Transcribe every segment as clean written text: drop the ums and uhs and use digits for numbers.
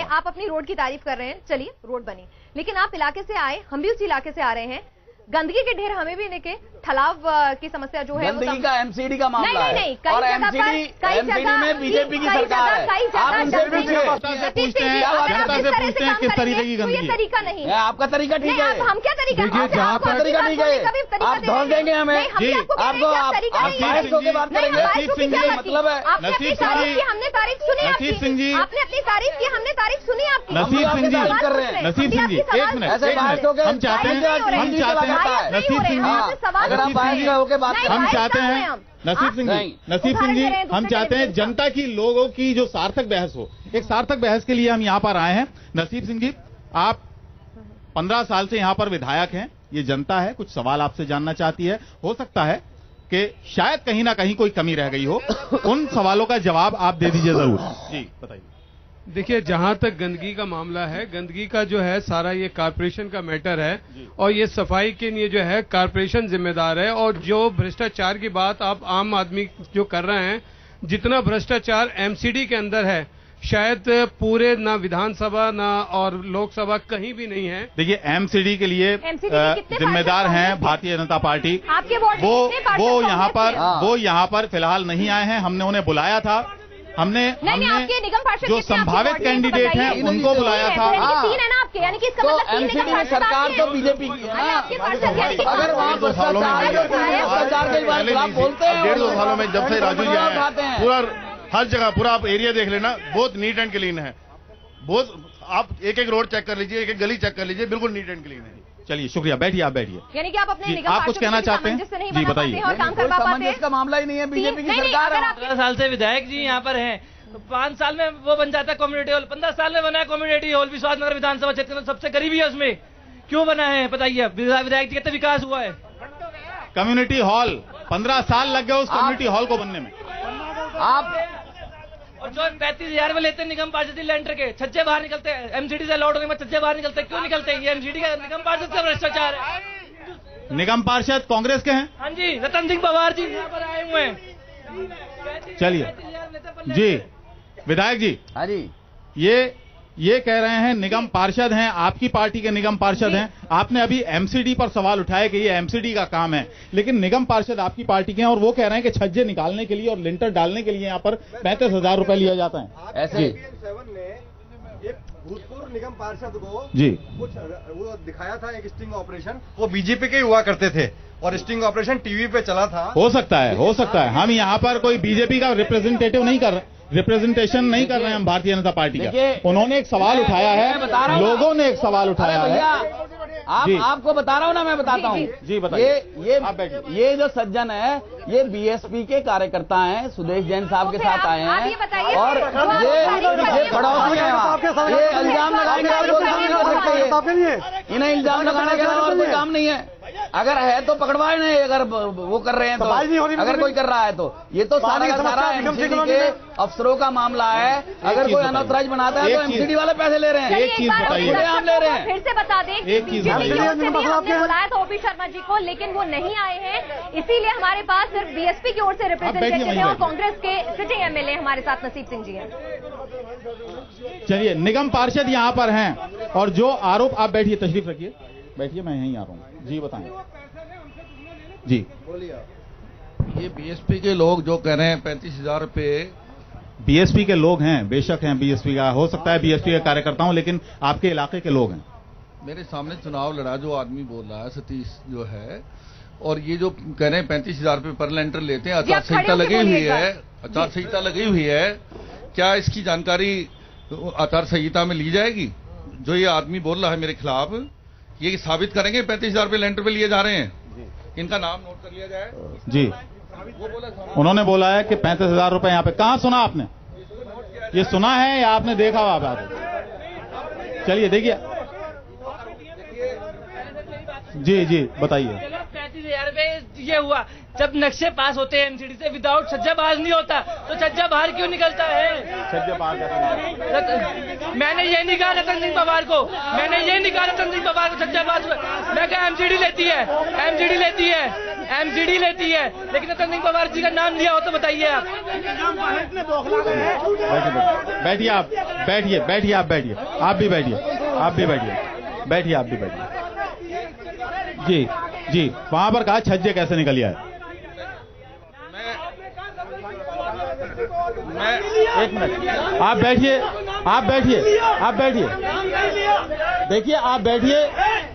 आप अपनी रोड की तारीफ कर रहे हैं, चलिए रोड बनी, लेकिन आप इलाके से आए, हम भी उसी इलाके से आ रहे हैं, गंदगी के ढेर हमें भी लेके ठलाव की समस्या जो है गंदगी का एमसीडी का मामला है। नहीं, और एमसीडी में बीजेपी की सरकार है। आप उनसे पूछिए, जनता से पूछते हैं किस तरीके की गंदगी। ये तरीका नहीं है, आपका तरीका ठीक है। हम क्या तरीका, आपका तरीका ठीक है, आप धौल देंगे हमें, आपको आप बात करेंगे, मतलब है। नसीब सिंह जी, हमने तारीफ सुनी, नसीब सिंह जी, आपने अपनी तारीफ की, हमने तारीफ सुनी आपकी। नसीब सिंह जी कर रहे हैं, नसीब सिंह जी एक मिनट, हम चाहते हैं नसीब सिंह जी, अगर आप बाहर होकर बात करें, हम चाहते हैं नसीब सिंह जी, हम चाहते हैं जनता की, लोगों की जो सार्थक बहस हो, एक सार्थक बहस के लिए हम यहाँ पर आए हैं। नसीब सिंह जी, आप 15 साल से यहाँ पर विधायक हैं, ये जनता है, कुछ सवाल आपसे जानना चाहती है। हो सकता है कि शायद कहीं ना कहीं कोई कमी रह गई हो, उन सवालों का जवाब आप दे दीजिए जरूर। जी बताइए। देखिए, जहां तक गंदगी का मामला है, गंदगी का जो है सारा ये कारपोरेशन का मैटर है और ये सफाई के लिए जो है कारपोरेशन जिम्मेदार है। और जो भ्रष्टाचार की बात आप आम आदमी जो कर रहे हैं, जितना भ्रष्टाचार एमसीडी के अंदर है, शायद पूरे ना विधानसभा ना और लोकसभा कहीं भी नहीं है। देखिए, एमसीडी के लिए जिम्मेदार हैं भारतीय जनता पार्टी। वो यहाँ पर फिलहाल नहीं आए हैं, हमने उन्हें बुलाया था। हमने जो संभावित कैंडिडेट हैं उनको बुलाया था। यानी कि तो एमसीडी में सरकार तो बीजेपी की है। अगर वहाँ भ्रष्टाचार के बारे में आप बोलते हैं, 1.5-2 सालों में जब से राजू जी आए, पूरा हर जगह पूरा आप एरिया देख लेना, बहुत नीट एंड क्लीन है। बहुत आप एक एक रोड चेक कर लीजिए, एक एक गली चेक कर लीजिए, बिल्कुल नीट एंड क्लीन है। चलिए शुक्रिया, बैठिए, आप बैठिए। यानी कि आप अपने आप कुछ कहना चाहते हैं? जी बताइए। सामंजस्य का मामला ही नहीं है, बीजेपी की सरकार है। 15 साल से विधायक जी यहाँ पर हैं, तो 5 साल में वो बन जाता है कम्युनिटी हॉल, 15 साल में बना है कम्युनिटी हॉल विश्वास नगर विधानसभा क्षेत्र में सबसे करीबी है, उसमें क्यों बना है बताइए? विधायक जी कितना विकास हुआ है? कम्युनिटी हॉल 15 साल लग गए उस कम्युनिटी हॉल को बनने में। आप और जो 35,000 में लेते हैं निगम पार्षद लेंटर के, छज्जे बाहर निकलते हैं, एमसीडी से अलॉट होने में छज्जे बाहर निकलते हैं, क्यों निकलते हैं? ये एमसीडी का निगम पार्षद का भ्रष्टाचार है। निगम पार्षद कांग्रेस के हैं? हाँ जी, रतन सिंह पवार जी यहाँ पर आए हुए हैं। चलिए जी, विधायक जी, हाँ जी, ये कह रहे हैं निगम पार्षद हैं, आपकी पार्टी के निगम पार्षद हैं। आपने अभी एमसीडी पर सवाल उठाया कि ये एमसीडी का काम है, लेकिन निगम पार्षद आपकी पार्टी के हैं और वो कह रहे हैं कि छज्जे निकालने के लिए और लिंटर डालने के लिए यहाँ पर 35,000 रुपए लिया जाता है। ऐसे भूतपूर्व निगम पार्षद को जी कुछ वो दिखाया था, एक स्टिंग ऑपरेशन, वो बीजेपी के हुआ करते थे और स्टिंग ऑपरेशन टीवी पे चला था। हो सकता है। हम यहाँ पर कोई बीजेपी का रिप्रेजेंटेशन नहीं कर रहे हैं हम भारतीय जनता पार्टी का। उन्होंने एक सवाल उठाया है, लोगों ने एक सवाल उठाया है। आपको बता रहा हूँ ना, मैं बताता हूँ। जी बताइए। ये जो सज्जन है, ये बीएसपी के कार्यकर्ता हैं, सुदेश जैन साहब के साथ आए हैं और ये पड़ोसी हैं वहाँ। ये इल्जाम लगाएंगे और कोई काम नहीं कर सकते। इन्हें इल्जाम लगाने के अलावा और कोई काम नहीं है। अगर है तो पकड़वाए नहीं, अगर वो कर रहे हैं तो, अगर कोई कर रहा है तो। ये तो सारा का सारा एमसीडी के अफसरों का मामला है। अगर कोई अनऑथराइज बनाता है तो एमसीडी वाले पैसे ले रहे हैं। एक चीज बताइए, हम ले रहे हैं। फिर से बता दें, एक चीज हमने बुलाया था ओपी शर्मा जी को, लेकिन वो नहीं आए हैं, इसीलिए हमारे पास सिर्फ बीएसपी की ओर से रिप्रेजेंटेटिव है और कांग्रेस के सिटिंग एमएलए हमारे साथ नसीब सिंह जी हैं। चलिए, निगम पार्षद यहाँ पर हैं और जो आरोप, आप बैठिए, तशरीफ रखिए, बैठिए, मैं यहीं आ रहा हूँ। जी बताएं। जी ये बीएसपी के लोग जो कह रहे हैं 35,000 रुपये, बीएसपी के लोग हैं, बेशक हैं बीएसपी का, हो सकता है बीएसपी के कार्यकर्ता हूं, लेकिन आपके इलाके के लोग हैं। मेरे सामने चुनाव लड़ा जो आदमी बोल रहा है, सतीश जो है, और ये जो कह रहे हैं 35,000 रुपये पर लेंटर लेते हैं, आचार संहिता लगी हुई है, आचार संहिता लगी हुई है, क्या इसकी जानकारी आचार संहिता में ली जाएगी? जो ये आदमी बोल रहा है मेरे खिलाफ, ये साबित करेंगे 35,000 रुपये लेंटर पे लिए जा रहे हैं, इनका नाम नोट कर लिया जाए। जी, उन्होंने बोला है कि 35,000 रुपए यहाँ पे। कहाँ सुना आपने? ये सुना है या आपने देखा हुआ बात? चलिए देखिए। जी बताइए। 35,000 रुपए ये हुआ, जब नक्शे पास होते हैं एमसीडी से विदाउट छज्जा बाहर नहीं होता, तो छज्जा बाहर क्यों निकलता है? छज्जा बाहर कैसे? मैंने ये नहीं कहा रतन सिंह पवार को, मैंने ये नहीं कहा रतन सिंह पवार को छज्जा बाहर, मैं कहा एमसीडी लेती है, एमसीडी लेती है, एमसीडी लेती है, लेकिन रतन सिंह पवार जी का नाम लिया हो तो बताइए आप। बैठिए आप, बैठिए बैठिए आप, बैठिए आप भी, बैठिए आप भी, बैठिए बैठिए आप भी, बैठिए जी जी। वहां पर कहा छज्जे कैसे निकल आए? मैं एक मिनट, आप बैठिए, आप बैठिए, आप बैठिए, देखिए आप बैठिए,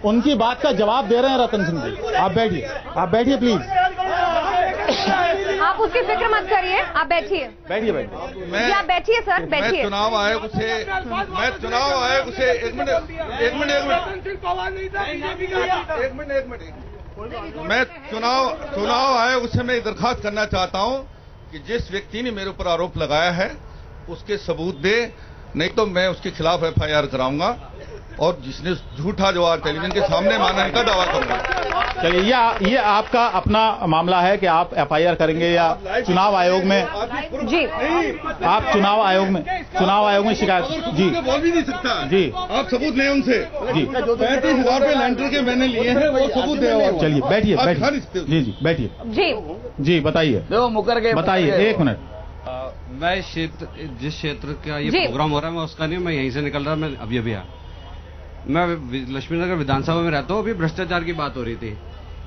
उनकी बात का जवाब दे रहे हैं रतन सिंह जी। आप बैठिए, आप बैठिए प्लीज, आप उसकी फिक्र मत करिए, आप बैठिए, बैठिए बैठिए, जी आप बैठिए सर, बैठिए। मैं चुनाव आयोग से एक मिनट, मैं चुनाव आयोग से मैं दरखास्त करना चाहता हूं कि जिस व्यक्ति ने मेरे ऊपर आरोप लगाया है उसके सबूत दे, नहीं तो मैं उसके खिलाफ एफआईआर कराऊंगा और जिसने झूठा जो आज टेलीविजन के सामने माना इनका दावा करूंगा। चलिए ये आपका अपना मामला है कि आप एफआईआर करेंगे या चुनाव आयोग में? जी आप चुनाव आयोग में शिकायत? जी बोल भी नहीं सकता जी, आप सबूत लें उनसे जी। 35,000 रुपए लेंटर के मैंने लिए हैं, वो सबूत दे। चलिए बैठिए, बैठिए जी जी, बैठिए जी जी, बताइए, मुकर के बताइए, एक मिनट। मैं जिस क्षेत्र का ये प्रोग्राम हो रहा है मैं उसका नहीं, मैं यहीं से निकल रहा, मैं अभी आया। मैं लक्ष्मीनगर विधानसभा में रहता हूँ, अभी भ्रष्टाचार की बात हो रही थी।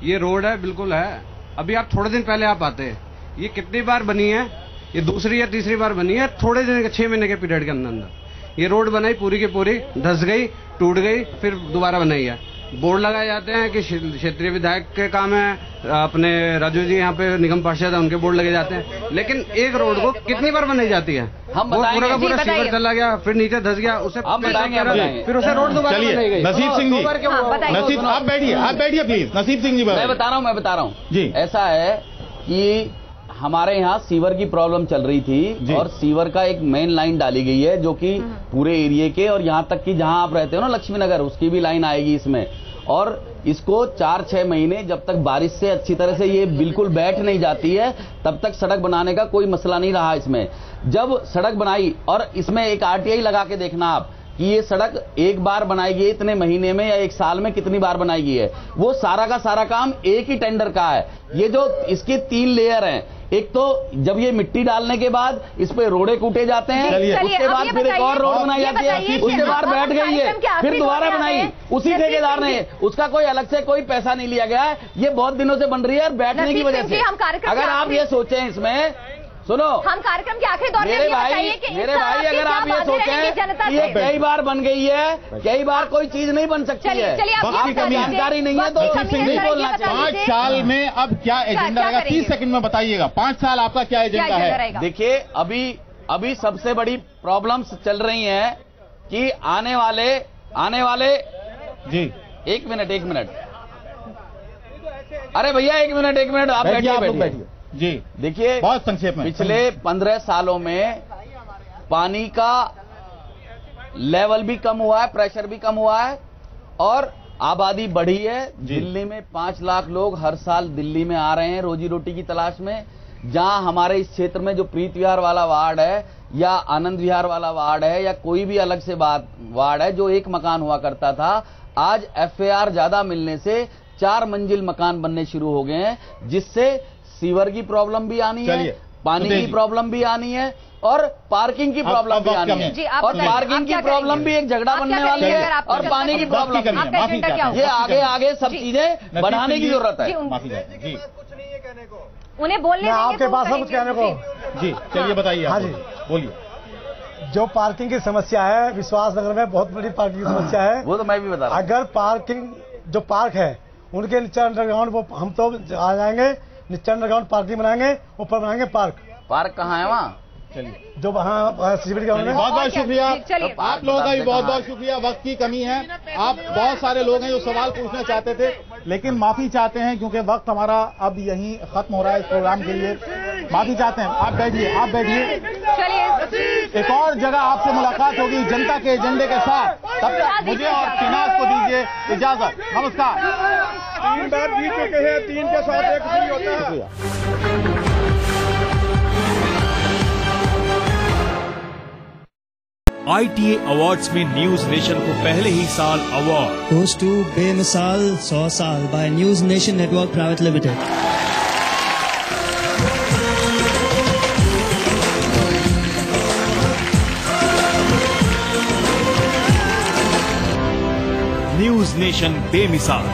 ये रोड है, बिल्कुल है, अभी आप थोड़े दिन पहले आप आते हैं, ये कितनी बार बनी है? ये दूसरी या तीसरी बार बनी है, थोड़े दिन 6 महीने के पीरियड के अंदर ये रोड बनाई, पूरी की पूरी धस गई, टूट गई, फिर दोबारा बनाई है। बोर्ड लगाए जाते हैं कि क्षेत्रीय विधायक के काम है, अपने राजू जी यहाँ पे निगम पार्षद है, उनके बोर्ड लगे जाते हैं, लेकिन एक रोड को कितनी बार बनाई जाती है? हम वो पूरा का पूरा सीवर चला गया, फिर नीचे धस गया, उसे फिर उसे रोड दोबारा बनाई गई। नसीब सिंह जी, नसीब आप बैठिए प्लीज, नसीब सिंह जी। मैं बता रहा हूँ जी। ऐसा है कि हमारे यहाँ सीवर की प्रॉब्लम चल रही थी और सीवर का एक मेन लाइन डाली गई है जो कि पूरे एरिया के और यहाँ तक कि जहाँ आप रहते हो ना लक्ष्मीनगर, उसकी भी लाइन आएगी इसमें। और इसको 4-6 महीने जब तक बारिश से अच्छी तरह से ये बिल्कुल बैठ नहीं जाती है तब तक सड़क बनाने का कोई मसला नहीं रहा इसमें। जब सड़क बनाई और इसमें एक आरटीआई लगा के देखना आप कि ये सड़क एक बार बनाएगी इतने महीने में या एक साल में कितनी बार बनाएगी है, वो सारा का सारा काम एक ही टेंडर का है। ये जो इसके 3 लेयर हैं, एक तो जब ये मिट्टी डालने के बाद इस पे रोड़े कूटे जाते हैं, उसके बाद फिर एक और रोड बनाई जाती है, उसके बाद बैठ गई है, फिर दोबारा बनाई उसी ठेकेदार ने, उसका कोई अलग से कोई पैसा नहीं लिया गया है। ये बहुत दिनों से बन रही है और बैठने की वजह से। अगर आप ये सोचें, इसमें सुनो, हम कार्यक्रम के आखिरी दौर में मेरे भाई अगर आप ये सोचें ये कई बार बन गई है, कई बार कोई चीज नहीं बन सकती है, वक्त की जानकारी नहीं है तो नहीं बोलना चाहिए। 5 साल में अब क्या एजेंडा रहेगा? 30 सेकंड में बताइएगा, 5 साल आपका क्या एजेंडा है? देखिए अभी सबसे बड़ी प्रॉब्लम्स चल रही हैं कि आने वाले जी, एक मिनट, अरे भैया एक मिनट, आप बैठिए जी। देखिए बहुत संक्षेप में, पिछले 15 सालों में पानी का लेवल भी कम हुआ है, प्रेशर भी कम हुआ है और आबादी बढ़ी है। दिल्ली में 5 लाख लोग हर साल दिल्ली में आ रहे हैं रोजी रोटी की तलाश में। जहां हमारे इस क्षेत्र में जो प्रीत विहार वाला वार्ड है या आनंद विहार वाला वार्ड है या कोई भी अलग से वार्ड है जो एक मकान हुआ करता था, आज एफएआर ज्यादा मिलने से 4 मंजिल मकान बनने शुरू हो गए हैं, जिससे सीवर की प्रॉब्लम भी आनी है, पानी की प्रॉब्लम भी आनी है और पार्किंग की प्रॉब्लम भी आनी है। और पार्किंग की प्रॉब्लम भी एक झगड़ा बनने वाली है और पानी की प्रॉब्लम, ये आगे सब चीजें बढ़ाने की जरूरत है। उन्हें बोलने आपके पास है कुछ कहने को? जी चलिए बताइए। हाँ जी बोलिए। जो पार्किंग की समस्या है विश्वास नगर में, बहुत बड़ी पार्किंग की समस्या है। वो तो मैं भी बता रहा हूं। अगर पार्किंग जो पार्क है उनके नीचे अंडरग्राउंड, वो हम तो आ जाएंगे, नीचे अंडरग्राउंड पार्किंग बनाएंगे, ऊपर बनाएंगे पार्क कहाँ है वहाँ? चलिए जो वहाँ सीसीटीवी कैमरे। बहुत बहुत शुक्रिया आप लोगों का भी, बहुत बहुत शुक्रिया। वक्त की कमी है, आप बहुत सारे लोग हैं जो सवाल पूछना चाहते थे लेकिन माफी चाहते हैं क्योंकि वक्त हमारा अब यहीं खत्म हो रहा है इस प्रोग्राम के लिए। माफी चाहते हैं। आप बैठिए। एक और जगह आपसे मुलाकात होगी जनता के एजेंडे के साथ। तब तक मुझे और सिन्हा को दीजिए इजाजत। नमस्कार। 3 बार जीत चुके हैं, 3 के साथ 1 नहीं होता। ITA अवार्ड्स में न्यूज नेशन को पहले ही साल अवार्ड। Goes to बेमिसाल 100 साल by news nation network private limited. News nation बेमिसाल।